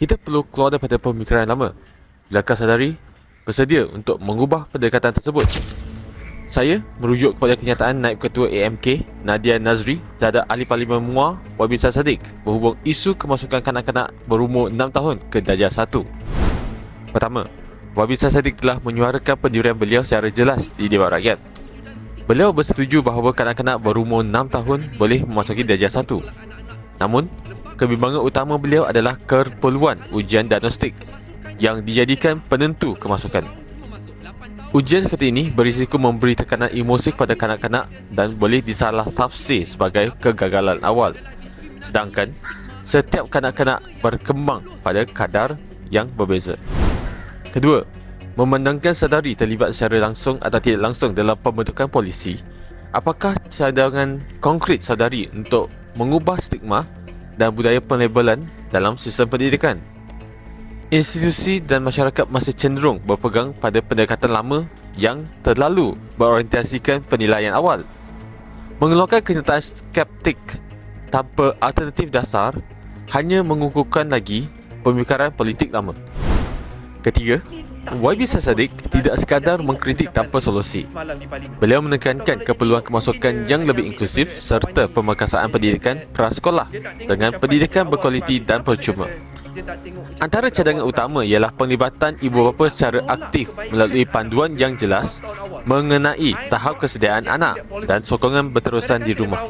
kita perlu keluar daripada pemikiran lama. Bilakah sadari bersedia untuk mengubah pendekatan tersebut? Saya merujuk kepada kenyataan Naib Ketua AMK Nadia Nazri terhadap Ahli Parlimen Muar Wabisa Sadiq berhubung isu kemasukan kanak-kanak berumur 6 tahun ke darjah 1. Pertama, Wabisa Sadiq telah menyuarakan pendirian beliau secara jelas di Dewan Rakyat. Beliau bersetuju bahawa kanak-kanak berumur 6 tahun boleh memasuki darjah 1. Namun, kebimbangan utama beliau adalah keperluan ujian diagnostik yang dijadikan penentu kemasukan. Ujian seperti ini berisiko memberi tekanan emosi kepada kanak-kanak dan boleh disalah tafsir sebagai kegagalan awal. Sedangkan, setiap kanak-kanak berkembang pada kadar yang berbeza. Kedua, memandangkan sadari terlibat secara langsung atau tidak langsung dalam pembentukan polisi, apakah cadangan konkret sadari untuk mengubah stigma dan budaya pelabelan dalam sistem pendidikan? Institusi dan masyarakat masih cenderung berpegang pada pendekatan lama yang terlalu berorientasikan penilaian awal, mengeluarkan kenyataan skeptik tanpa alternatif dasar, hanya mengukuhkan lagi pemikiran politik lama. Ketiga, Wabisa Sadiq tidak sekadar mengkritik tanpa solusi. Beliau menekankan keperluan kemasukan yang lebih inklusif serta pemerkasaan pendidikan prasekolah dengan pendidikan berkualiti dan percuma. Antara cadangan utama ialah penglibatan ibu bapa secara aktif melalui panduan yang jelas mengenai tahap kesediaan anak dan sokongan berterusan di rumah.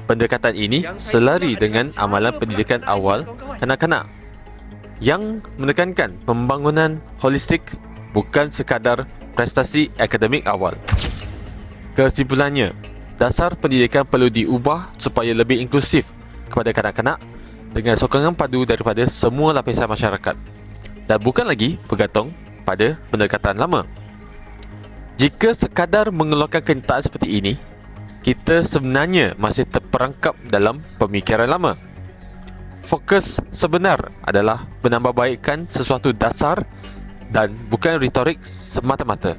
Pendekatan ini selari dengan amalan pendidikan awal kanak-kanak yang menekankan pembangunan holistik bukan sekadar prestasi akademik awal. Kesimpulannya, dasar pendidikan perlu diubah supaya lebih inklusif kepada kanak-kanak dengan sokongan padu daripada semua lapisan masyarakat dan bukan lagi bergantung pada pendekatan lama. Jika sekadar mengeluarkan kenyataan seperti ini, kita sebenarnya masih terperangkap dalam pemikiran lama. Fokus sebenar adalah menambahbaikkan sesuatu dasar dan bukan retorik semata-mata.